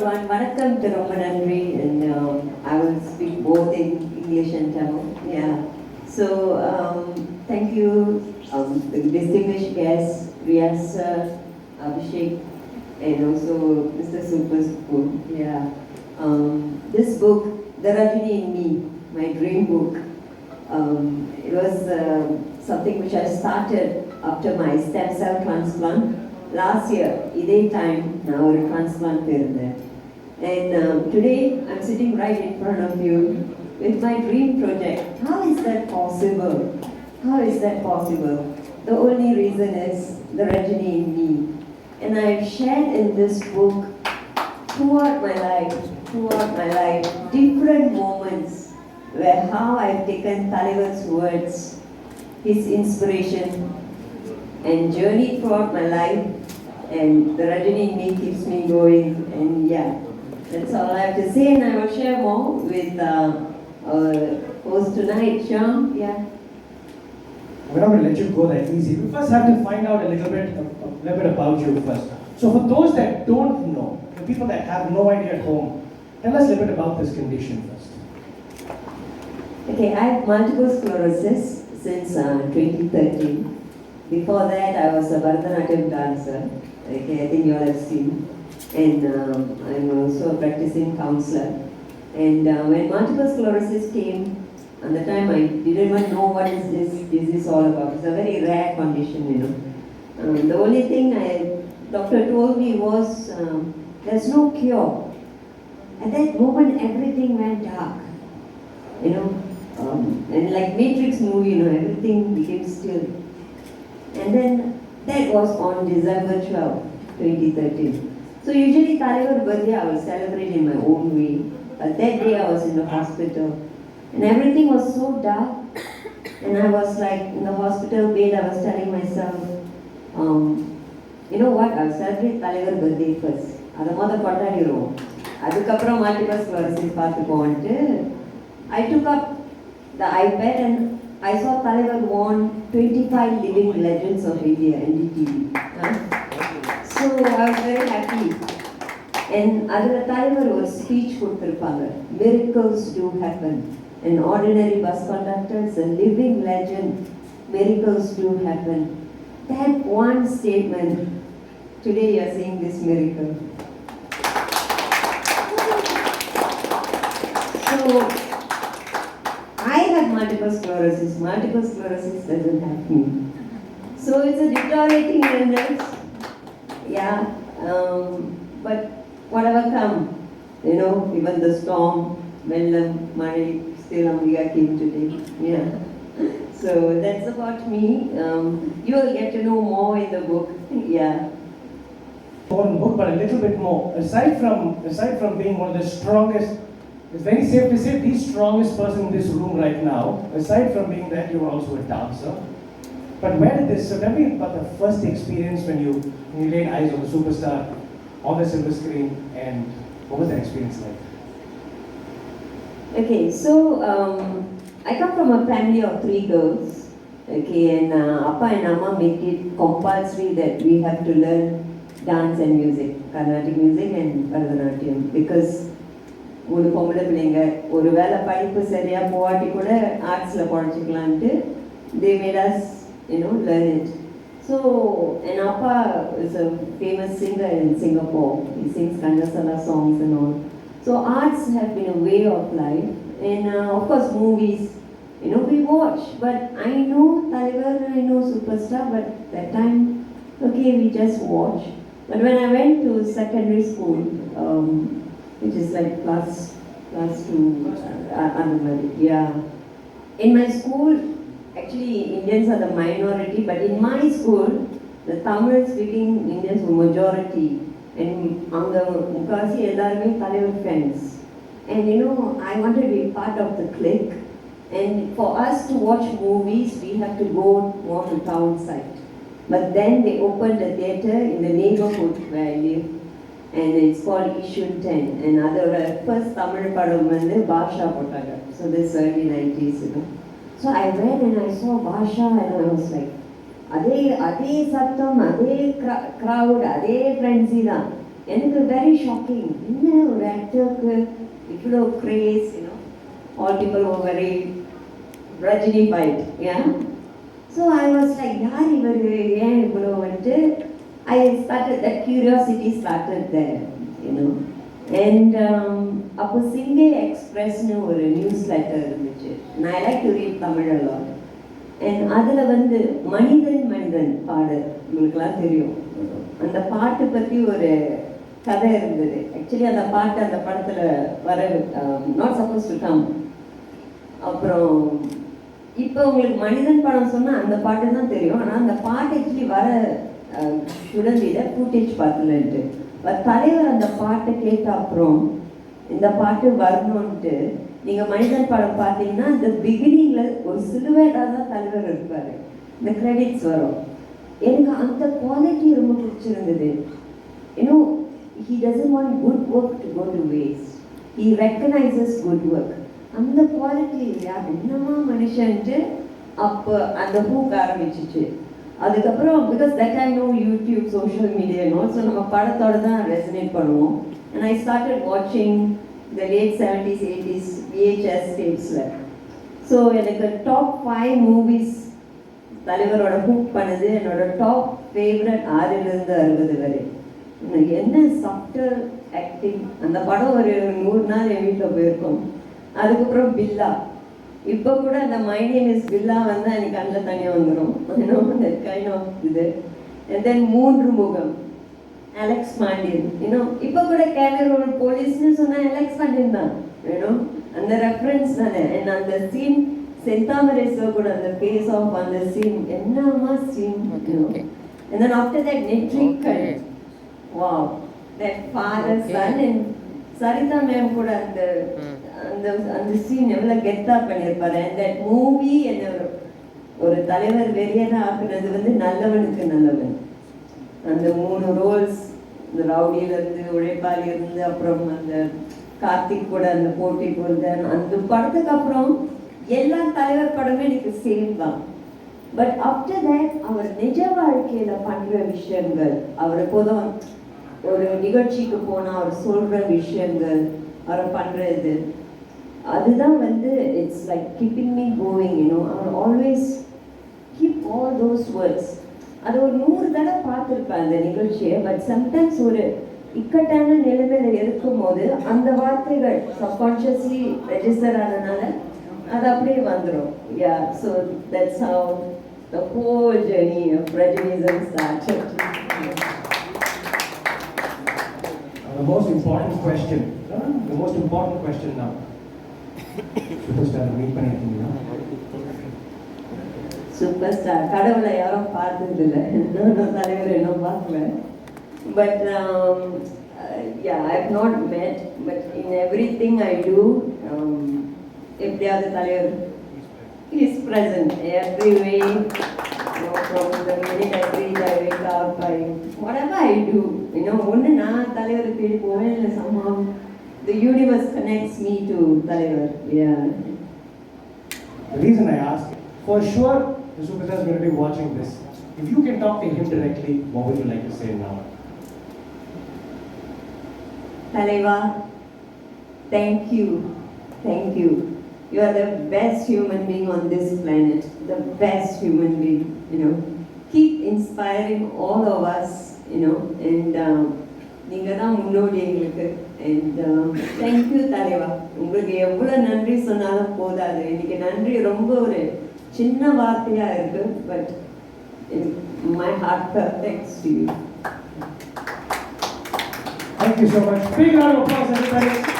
everyone. Vanakkam to ரொம்ப நன்றி, and I will speak both in English and Tamil. Yeah. So thank you, the distinguished guests, Riaz sir, Abhishek, and also Mr. Super Spoon. Yeah. This book, The Rajini in Me, my dream book. It was something which I started after my stem cell transplant. Last year, இதே time, நான் ஒரு transplant இருந்தேன். And today, I'm sitting right in front of you with my dream project. How is that possible? How is that possible? The only reason is the Rajini in me. And I've shared in this book throughout my life, different moments where how I've taken Talivar's words, his inspiration, and journeyed throughout my life, and the Rajini in me keeps me going, and yeah, that's all I have to say, and I will share more with our host tonight, Shyam. Yeah. We're not going to let you go that easy. We first have to find out a little bit about you first. So for those that don't know, the people that have no idea at home, tell us a little bit about this condition first. Okay, I have multiple sclerosis since 2013. Before that, I was a Bharatanatyam dancer. Okay, I think you all have seen. And I'm also a practicing counselor. And when multiple sclerosis came, at the time I didn't even know what is this disease all about. It's a very rare condition, you know. The only thing doctor told me was there's no cure. At that moment, everything went dark, you know. And like Matrix movie, you know, everything became still. And then that was on December 12, 2013. So usually Talivar birthday I will celebrate in my own way. But that day I was in the hospital. And everything was so dark. And I was like in the hospital bed, I was telling myself, you know what, I'll celebrate Talivar birthday first. அதை மொதல் கொண்டாடிடுவோம், அதுக்கப்புறம் multiple sclerosis பார்த்துக்கோன்ட்டு I took up the iPad and I saw Talivar won 25 Living Legends of India, NDTV. So I was very happy. And அதில் Talivar ஒரு speech கொடுத்துருப்பாங்க, miracles do happen. An ordinary bus conductor is a living legend, miracles do happen. That one statement, today you are seeing this miracle. So I have multiple sclerosis doesn't have me. So it's a deteriorating illness. Yeah, but whatever come, you know, even the storm, Mellam, Mari, still Amriya came today. Yeah. So that's about me. You will get to know more in the book. Yeah. One book, but a little bit more. Aside from being one of the strongest, it's very safe to say the strongest person in this room right now. Aside from being that, you were also a dancer. But where did this? So tell me about the first experience when you laid eyes on the superstar on the silver screen, and what was that experience like? Okay, so I come from a family of 3 girls. Okay, and Appa and Amma make it compulsory that we have to learn dance and music, Carnatic music and Bharatanatyam, because ஒரு பொம்பளை பிள்ளைங்க ஒரு வேளை படிப்பு சரியா போவாட்டி கூட ஆர்ட்ஸில் குறைச்சிக்கலான்ட்டு they made us, you know, learn it. So, and Appa is a famous singer in Singapore. He sings Kanasala songs and all. So arts have been a way of life, and of course movies, you know, we watch. But I know Talivar, I know Superstar, but that time, okay, we just watch. But when I went to secondary school, which is like class 2, yeah. In my school, actually Indians are the minority, but in my school, the Tamil speaking Indians were majority. And அங்க முக்காசி எல்லாருமே தலைவர் fans. And you know, I wanted to be part of the clique. And for us to watch movies, we have to go more to town side. But then they opened a theatre in the neighborhood where I live, and it's called Ishun 10. And அதோட first Tamil படம் வந்து பாஷா போட்டாங்க. So this early 90s, you know. So I went and I saw Basha, and I was like, அதே சத்தம், அதே crowd, அதே frenzy தான். எனக்கு வெரி ஷாக்கிங். என்ன ஒரு ஆக்டருக்கு இவ்வளோ grace, you know, all people oh very Rajinified, yeah. So I was like, யார் இவர், ஏன் இவ்வளோ வந்துட்டு, I started that curiosity started there, you know. And அப்போ சிங்கே எக்ஸ்பிரஸ்னு ஒரு நியூஸ் லெட்டர் இருந்துச்சு. நான் like to read Tamil a lot. And அதில் வந்து மனிதன் மனிதன் பாடல் உங்களுக்கெல்லாம் தெரியும். அந்த பாட்டு பற்றி ஒரு கதை இருந்தது. ஆக்சுவலி அந்த பாட்டு அந்த படத்தில் வர நாட் சப்போஸ் டு கம். அப்புறம் இப்போ உங்களுக்கு மனிதன் படம் சொன்னால் அந்த பாட்டு தான் தெரியும். ஆனால் அந்த பாட்டு ஆக்சுவலி வர சுடந்திட ஃபுட்டேஜ் பார்த்துலன்ட்டு. பட் தலைவர் அந்த பாட்டை கேட்ட அப்புறம் இந்த பாட்டு வரணும்ன்ட்டு நீங்கள் மனிதன் படம் பார்த்தீங்கன்னா இந்த பிகினிங்கில் ஒரு சிலுவேட்டாக தான் தலைவர் இருப்பார். இந்த கிரெடிட்ஸ் வரும். எனக்கு அந்த குவாலிட்டி ரொம்ப பிடிச்சிருந்தது. இன்னும் he doesn't want good work to go to waste. He recognizes good work. அந்த குவாலிட்டி இல்லையா, என்னமா மனுஷன்ட்டு அப்போ அந்த ஹூக் ஆரம்பிச்சிச்சு. அதுக்கப்புறம் because that I know YouTube, social media also நம்ம படத்தோட தான் ரெசனேட் பண்ணுவோம். அண்ட் ஐ ஸ்டார்டட் வாட்சிங் the late 70s 80s VHS tapesல. ஸோ எனக்கு டாப் 5 மூவிஸ் தலைவரோட ஹூக் பண்ணது. என்னோட டாப் ஃபேவரட் 6லிருந்து 60 வரை. என்ன சாஃப்ட்வேர் ஆக்டிங். அந்த படம் ஒரு 100 நாள் என் வீட்டில் போயிருக்கோம். அதுக்கப்புறம் பில்லா. இப்போ கூட அந்த மை நேம் இஸ் பில்லா வந்தால் எனக்கு கண்ணில் தனியாக வந்துடும். தட் கைண்ட் ஆஃப் இது. அண்ட் தென் 3 முகம், அலெக்ஸ் பாண்டியன். இன்னும் இப்போ கூட கேமரோட போலீஸ்னு சொன்னால் அலெக்ஸ் பாண்டியன் தான் வேணும். அந்த ரெஃபரன்ஸ் தானே. அண்ட் அந்த சீன் செந்தாமரை சார் கூட அந்த ஃபேஸ் ஆஃப் அந்த சீன் என்னமா scene. And then after that Netrikann. Wow, that father son and Sarita ma'am கூட அந்த அந்த அந்த சீன் எவ்வளவு கெத்தா பண்ணியிருப்பாரு. அண்ட் தட் மூவி என்ன ஒரு தலைவர் வெறியனா ஆக்குனது வந்து நல்லவனுக்கு நல்லவன். அந்த 3 ரோல்ஸ், இந்த ரவுடியில இருந்து உழைப்பாளி இருந்து அப்புறம் அந்த கார்த்திக் கூட அந்த போட்டி போறது, அந்த படத்துக்கு அப்புறம் எல்லா தலைவர் படமே எனக்கு சேம் தான். பட் ஆஃப்டர் தட் அவர் நிஜ வாழ்க்கையில பண்ற விஷயங்கள், அவர் எப்போதும் ஒரு நிகழ்ச்சிக்கு போனால் அவர் சொல்கிற விஷயங்கள், அவர் பண்ணுறது, அதுதான் வந்து it's like keeping me going, you know. அவர் always keep all those words. அது ஒரு 100 தடவை பார்த்துருப்பேன் அந்த நிகழ்ச்சியை. பட் சம்டைம்ஸ் ஒரு இக்கட்டான நிலைமையில் இருக்கும்போது அந்த வார்த்தைகள் சப்கான்ஷியஸ்லி ரெஜிஸ்டர் ஆனதுனால அது அப்படியே வந்துடும். Yeah, so that's how the whole journey of Rajinism started. The most important question now. Superstar meet பண்ணிருக்கீங்களா? சூப்பர் ஸ்டார் கடவுளை யாரும் பார்த்தது இல்லை. இன்னும் தலைவர் இன்னும் பார்க்கல. But yeah, I have not met, but in everything I do, எப்படியாவது தலைவர் is present every way. From the minute I read, I wake up, whatever I do, you know, ஒன்று நான் தலைவர் தேடி போவேன், இல்லை somehow the universe connects me to தலைவர். Yeah. The reason I ask, for sure the superstar is going to be watching this. If you can talk to him directly, what would you like to say now? Talaiva, thank you. You are the best human being on this planet, the best human being, you know. Keep inspiring all of us, you know, and நீங்க தான் முன்னோடி எங்களுக்கு. And thank you Talaiva. உங்களுக்கு எவ்வளவு நன்றி சொன்னாலும் போதாது. இன்னைக்கு நன்றி ரொம்ப ஒரு சின்ன வார்த்தையா இருக்கு, but my heart thanks to you. Thank you so much. Big round of applause everybody.